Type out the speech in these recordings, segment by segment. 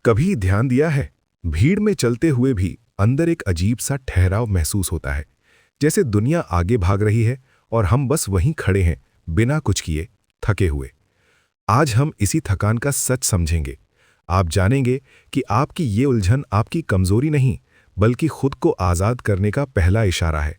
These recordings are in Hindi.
कभी ध्यान दिया है, भीड़ में चलते हुए भी अंदर एक अजीब सा ठहराव महसूस होता है, जैसे दुनिया आगे भाग रही है और हम बस वहीं खड़े हैं, बिना कुछ किए, थके हुए। आज हम इसी थकान का सच समझेंगे। आप जानेंगे कि आपकी ये उलझन आपकी कमजोरी नहीं, बल्कि खुद को आज़ाद करने का पहला इशारा है।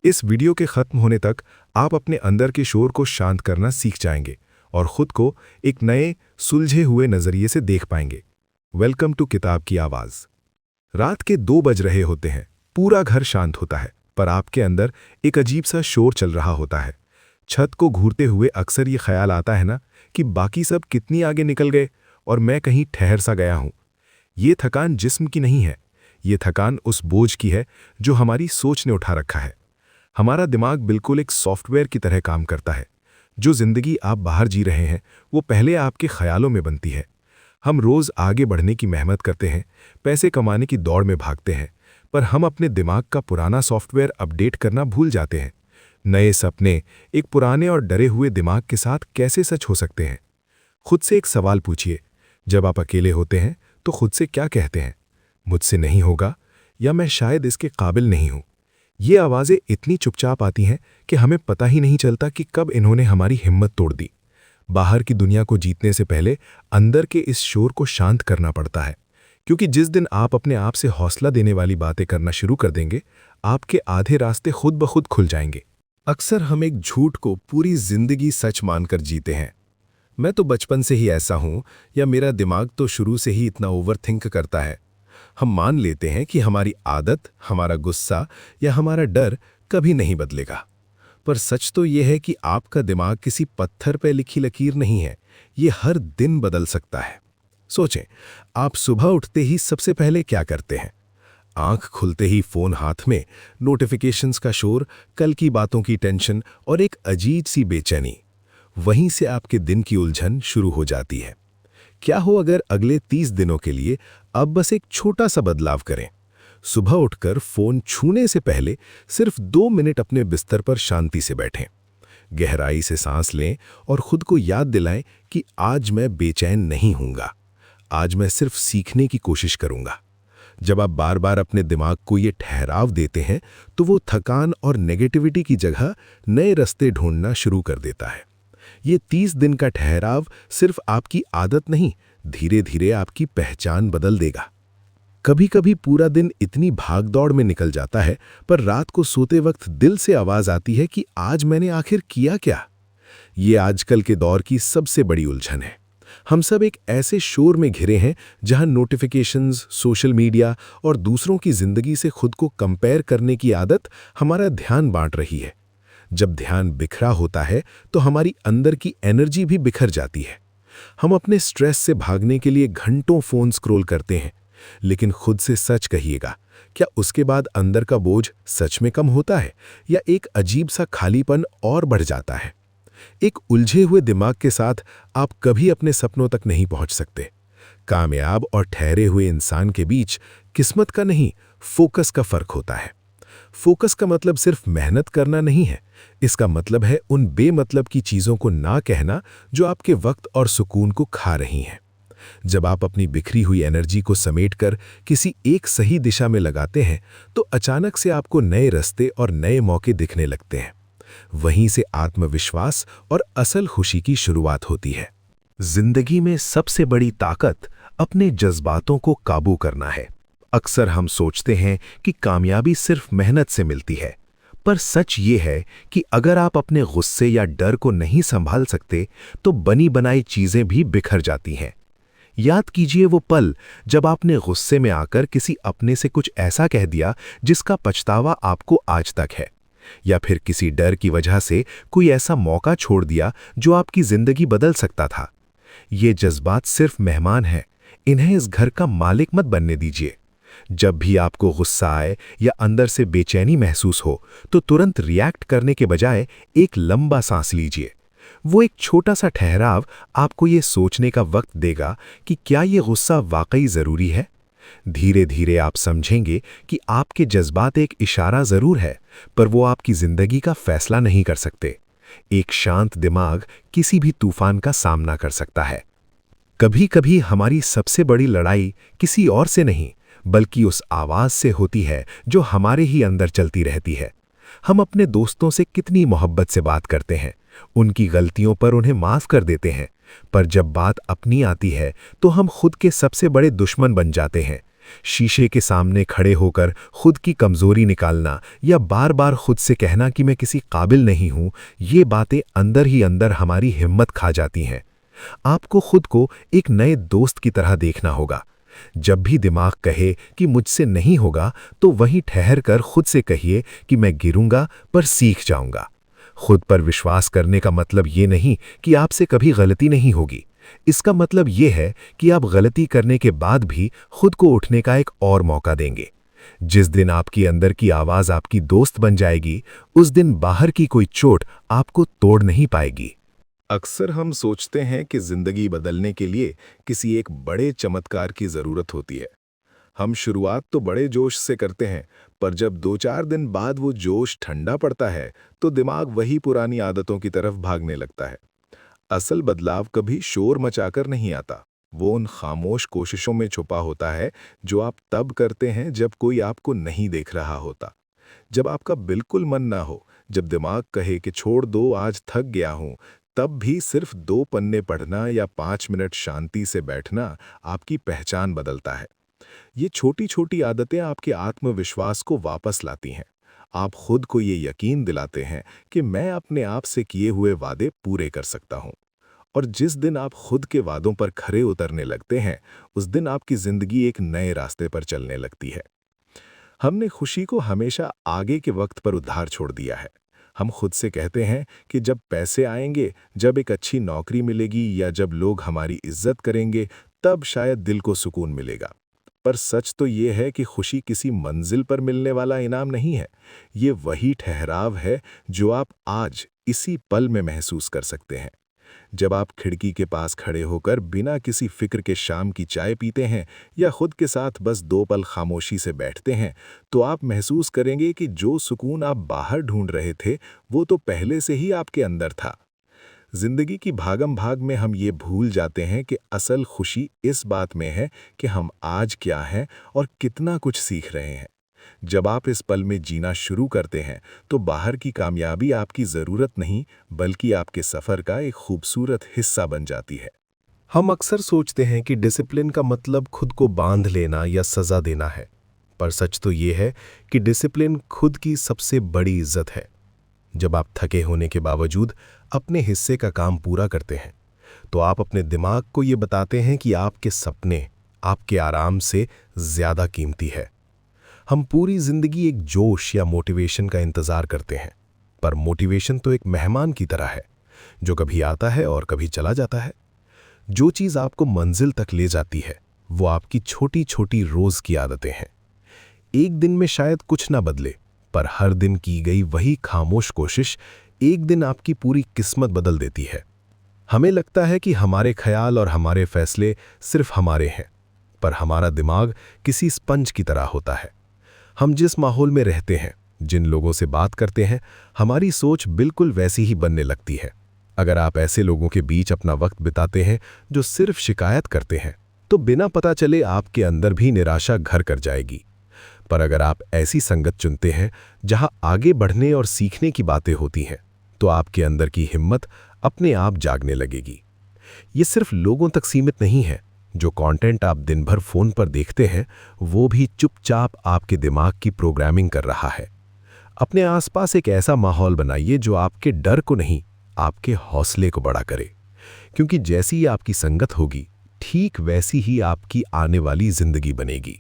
इस वीडियो के खत्म होने तक आप अपने अंदर के शोर को शांत करना सीख जाएंगे और खुद को एक नए, सुलझे हुए नजरिए से देख पाएंगे। वेलकम टू किताब की आवाज़। रात के 2 बज रहे होते हैं, पूरा घर शांत होता है, पर आपके अंदर एक अजीब सा शोर चल रहा होता है। छत को घूरते हुए अक्सर ये ख्याल आता है ना कि बाकी सब कितनी आगे निकल गए और मैं कहीं ठहर सा गया हूं। ये थकान जिस्म की नहीं है, ये थकान उस बोझ की है जो हमारी सोच ने उठा रखा है। हमारा दिमाग बिल्कुल एक सॉफ्टवेयर की तरह काम करता है। जो जिंदगी आप बाहर जी रहे हैं, वो पहले आपके ख्यालों में बनती है। हम रोज आगे बढ़ने की मेहनत करते हैं, पैसे कमाने की दौड़ में भागते हैं, पर हम अपने दिमाग का पुराना सॉफ्टवेयर अपडेट करना भूल जाते हैं। नए सपने एक पुराने और डरे हुए दिमाग के साथ कैसे सच हो सकते हैं? खुद से एक सवाल पूछिए। जब आप अकेले होते हैं तो खुद से क्या कहते हैं? मुझसे नहीं होगा, या मैं शायद इसके काबिल नहीं हूं। ये आवाज़ें इतनी चुपचाप आती हैं कि हमें पता ही नहीं चलता कि कब इन्होंने हमारी हिम्मत तोड़ दी। बाहर की दुनिया को जीतने से पहले अंदर के इस शोर को शांत करना पड़ता है, क्योंकि जिस दिन आप अपने आप से हौसला देने वाली बातें करना शुरू कर देंगे, आपके आधे रास्ते खुद ब खुद खुल जाएंगे। अक्सर हम एक झूठ को पूरी जिंदगी सच मानकर जीते हैं। मैं तो बचपन से ही ऐसा हूं, या मेरा दिमाग तो शुरू से ही इतना ओवरथिंक करता है। हम मान लेते हैं कि हमारी आदत, हमारा गुस्सा या हमारा डर कभी नहीं बदलेगा। पर सच तो यह है कि आपका दिमाग किसी पत्थर पर लिखी लकीर नहीं है, ये हर दिन बदल सकता है। सोचें, आप सुबह उठते ही सबसे पहले क्या करते हैं? आंख खुलते ही फोन हाथ में, नोटिफिकेशंस का शोर, कल की बातों की टेंशन और एक अजीब सी बेचैनी। वहीं से आपके दिन की उलझन शुरू हो जाती है। क्या हो अगर अगले 30 दिनों के लिए अब बस एक छोटा सा बदलाव करें? सुबह उठकर फोन छूने से पहले सिर्फ 2 मिनट अपने बिस्तर पर शांति से बैठें। गहराई से सांस लें और खुद को याद दिलाएं कि आज मैं बेचैन नहीं हूंगा, आज मैं सिर्फ सीखने की कोशिश करूंगा। जब आप बार बार अपने दिमाग को ये ठहराव देते हैं, तो वो थकान और नेगेटिविटी की जगह नए रास्ते ढूंढना शुरू कर देता है। ये 30 दिन का ठहराव सिर्फ आपकी आदत नहीं, धीरे धीरे आपकी पहचान बदल देगा। कभी कभी पूरा दिन इतनी भागदौड़ में निकल जाता है, पर रात को सोते वक्त दिल से आवाज आती है कि आज मैंने आखिर किया क्या? ये आजकल के दौर की सबसे बड़ी उलझन है। हम सब एक ऐसे शोर में घिरे हैं जहां नोटिफिकेशंस, सोशल मीडिया और दूसरों की जिंदगी से खुद को कंपेयर करने की आदत हमारा ध्यान बांट रही है। जब ध्यान बिखरा होता है तो हमारी अंदर की एनर्जी भी बिखर जाती है। हम अपने स्ट्रेस से भागने के लिए घंटों फोन स्क्रॉल करते हैं, लेकिन खुद से सच कहिएगा, क्या उसके बाद अंदर का बोझ सच में कम होता है, या एक अजीब सा खालीपन और बढ़ जाता है? एक उलझे हुए दिमाग के साथ आप कभी अपने सपनों तक नहीं पहुंच सकते। कामयाब और ठहरे हुए इंसान के बीच किस्मत का नहीं, फोकस का फर्क होता है। फोकस का मतलब सिर्फ मेहनत करना नहीं है, इसका मतलब है उन बेमतलब की चीजों को ना कहना जो आपके वक्त और सुकून को खा रही हैं। जब आप अपनी बिखरी हुई एनर्जी को समेटकर किसी एक सही दिशा में लगाते हैं, तो अचानक से आपको नए रास्ते और नए मौके दिखने लगते हैं। वहीं से आत्मविश्वास और असल खुशी की शुरुआत होती है। जिंदगी में सबसे बड़ी ताकत अपने जज्बातों को काबू करना है। अक्सर हम सोचते हैं कि कामयाबी सिर्फ मेहनत से मिलती है, पर सच ये है कि अगर आप अपने गुस्से या डर को नहीं संभाल सकते, तो बनी बनाई चीजें भी बिखर जाती हैं। याद कीजिए वो पल जब आपने गुस्से में आकर किसी अपने से कुछ ऐसा कह दिया जिसका पछतावा आपको आज तक है, या फिर किसी डर की वजह से कोई ऐसा मौका छोड़ दिया जो आपकी जिंदगी बदल सकता था। ये जज्बात सिर्फ मेहमान हैं, इन्हें इस घर का मालिक मत बनने दीजिए। जब भी आपको गुस्सा आए या अंदर से बेचैनी महसूस हो, तो तुरंत रिएक्ट करने के बजाय एक लंबा सांस लीजिए। वो एक छोटा सा ठहराव आपको ये सोचने का वक्त देगा कि क्या ये गुस्सा वाकई ज़रूरी है। धीरे धीरे आप समझेंगे कि आपके जज्बात एक इशारा ज़रूर है, पर वो आपकी ज़िंदगी का फैसला नहीं कर सकते। एक शांत दिमाग किसी भी तूफान का सामना कर सकता है। कभी कभी हमारी सबसे बड़ी लड़ाई किसी और से नहीं, बल्कि उस आवाज़ से होती है जो हमारे ही अंदर चलती रहती है। हम अपने दोस्तों से कितनी मोहब्बत से बात करते हैं, उनकी गलतियों पर उन्हें माफ़ कर देते हैं, पर जब बात अपनी आती है तो हम खुद के सबसे बड़े दुश्मन बन जाते हैं। शीशे के सामने खड़े होकर खुद की कमज़ोरी निकालना या बार बार खुद से कहना कि मैं किसी काबिल नहीं हूं, ये बातें अंदर ही अंदर हमारी हिम्मत खा जाती हैं। आपको खुद को एक नए दोस्त की तरह देखना होगा। जब भी दिमाग कहे कि मुझसे नहीं होगा, तो वहीं ठहर कर खुद से कहिए कि मैं गिरूंगा पर सीख जाऊंगा। खुद पर विश्वास करने का मतलब ये नहीं कि आपसे कभी गलती नहीं होगी। इसका मतलब ये है कि आप गलती करने के बाद भी खुद को उठने का एक और मौका देंगे। जिस दिन आपकी अंदर की आवाज़ आपकी दोस्त बन जाएगी, उस दिन बाहर की कोई चोट आपको तोड़ नहीं पाएगी। अक्सर हम सोचते हैं कि जिंदगी बदलने के लिए किसी एक बड़े चमत्कार की जरूरत होती है। हम शुरुआत तो बड़े जोश से करते हैं, पर जब 2-4 दिन बाद वो जोश ठंडा पड़ता है, तो दिमाग वही पुरानी आदतों की तरफ भागने लगता है। असल बदलाव कभी शोर मचाकर नहीं आता। वो उन खामोश कोशिशों में छुपा होता है जो आप तब करते हैं जब कोई आपको नहीं देख रहा होता। जब आपका बिल्कुल मन ना हो, जब दिमाग कहे कि छोड़ दो, आज थक गया हूं, तब भी सिर्फ 2 पन्ने पढ़ना या 5 मिनट शांति से बैठना आपकी पहचान बदलता है। ये छोटी छोटी आदतें आपके आत्मविश्वास को वापस लाती हैं। आप खुद को ये यकीन दिलाते हैं कि मैं अपने आप से किए हुए वादे पूरे कर सकता हूँ। और जिस दिन आप खुद के वादों पर खरे उतरने लगते हैं, उस दिन आपकी जिंदगी एक नए रास्ते पर चलने लगती है। हमने खुशी को हमेशा आगे के वक्त पर उधार छोड़ दिया है। हम खुद से कहते हैं कि जब पैसे आएंगे, जब एक अच्छी नौकरी मिलेगी या जब लोग हमारी इज्जत करेंगे, तब शायद दिल को सुकून मिलेगा। पर सच तो ये है कि खुशी किसी मंजिल पर मिलने वाला इनाम नहीं है। ये वही ठहराव है जो आप आज इसी पल में महसूस कर सकते हैं। जब आप खिड़की के पास खड़े होकर बिना किसी फिक्र के शाम की चाय पीते हैं या खुद के साथ बस 2 पल खामोशी से बैठते हैं, तो आप महसूस करेंगे कि जो सुकून आप बाहर ढूंढ रहे थे, वो तो पहले से ही आपके अंदर था। जिंदगी की भागम भाग में हम ये भूल जाते हैं कि असल खुशी इस बात में है कि हम आज क्या हैं और कितना कुछ सीख रहे हैं। जब आप इस पल में जीना शुरू करते हैं, तो बाहर की कामयाबी आपकी ज़रूरत नहीं, बल्कि आपके सफ़र का एक खूबसूरत हिस्सा बन जाती है। हम अक्सर सोचते हैं कि डिसिप्लिन का मतलब खुद को बांध लेना या सज़ा देना है, पर सच तो ये है कि डिसिप्लिन खुद की सबसे बड़ी इज्जत है। जब आप थके होने के बावजूद अपने हिस्से का काम पूरा करते हैं, तो आप अपने दिमाग को ये बताते हैं कि आपके सपने आपके आराम से ज़्यादा कीमती है। हम पूरी जिंदगी एक जोश या मोटिवेशन का इंतजार करते हैं, पर मोटिवेशन तो एक मेहमान की तरह है, जो कभी आता है और कभी चला जाता है। जो चीज़ आपको मंजिल तक ले जाती है, वो आपकी छोटी छोटी रोज़ की आदतें हैं। एक दिन में शायद कुछ ना बदले, पर हर दिन की गई वही खामोश कोशिश एक दिन आपकी पूरी किस्मत बदल देती है। हमें लगता है कि हमारे ख्याल और हमारे फैसले सिर्फ हमारे हैं, पर हमारा दिमाग किसी स्पंज की तरह होता है। हम जिस माहौल में रहते हैं, जिन लोगों से बात करते हैं, हमारी सोच बिल्कुल वैसी ही बनने लगती है। अगर आप ऐसे लोगों के बीच अपना वक्त बिताते हैं जो सिर्फ शिकायत करते हैं, तो बिना पता चले आपके अंदर भी निराशा घर कर जाएगी। पर अगर आप ऐसी संगत चुनते हैं जहां आगे बढ़ने और सीखने की बातें होती हैं, तो आपके अंदर की हिम्मत अपने आप जागने लगेगी। ये सिर्फ लोगों तक सीमित नहीं है। जो कंटेंट आप दिन भर फोन पर देखते हैं, वो भी चुपचाप आपके दिमाग की प्रोग्रामिंग कर रहा है। अपने आसपास एक ऐसा माहौल बनाइए जो आपके डर को नहीं, आपके हौसले को बड़ा करे। क्योंकि जैसी ही आपकी संगत होगी, ठीक वैसी ही आपकी आने वाली जिंदगी बनेगी।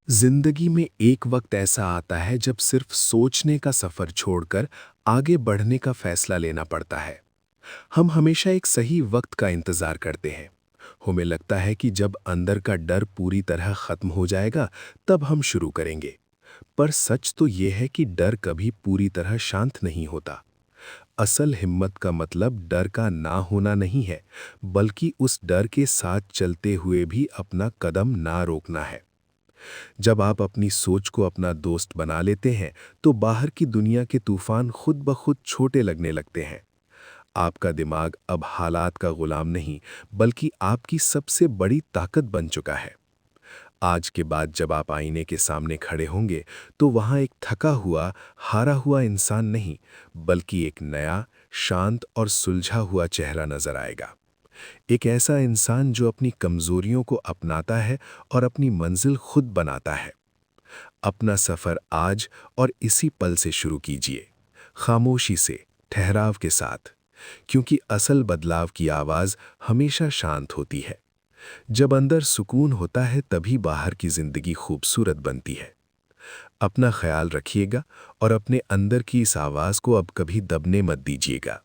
जिंदगी में एक वक्त ऐसा आता है जब सिर्फ सोचने का सफर छोड़कर आगे बढ़ने का फैसला लेना पड़ता है। हम हमेशा एक सही वक्त का इंतजार करते हैं। हमें लगता है कि जब अंदर का डर पूरी तरह खत्म हो जाएगा, तब हम शुरू करेंगे। पर सच तो यह है कि डर कभी पूरी तरह शांत नहीं होता। असल हिम्मत का मतलब डर का ना होना नहीं है, बल्कि उस डर के साथ चलते हुए भी अपना कदम ना रोकना है। जब आप अपनी सोच को अपना दोस्त बना लेते हैं, तो बाहर की दुनिया के तूफान खुद ब खुद छोटे लगने लगते हैं। आपका दिमाग अब हालात का गुलाम नहीं, बल्कि आपकी सबसे बड़ी ताकत बन चुका है। आज के बाद जब आप आईने के सामने खड़े होंगे, तो वहाँ एक थका हुआ, हारा हुआ इंसान नहीं, बल्कि एक नया, शांत और सुलझा हुआ चेहरा नजर आएगा। एक ऐसा इंसान जो अपनी कमजोरियों को अपनाता है और अपनी मंजिल खुद बनाता है। अपना सफर आज और इसी पल से शुरू कीजिए, खामोशी से, ठहराव के साथ, क्योंकि असल बदलाव की आवाज हमेशा शांत होती है। जब अंदर सुकून होता है तभी बाहर की जिंदगी खूबसूरत बनती है। अपना ख्याल रखिएगा और अपने अंदर की इस आवाज को अब कभी दबने मत दीजिएगा।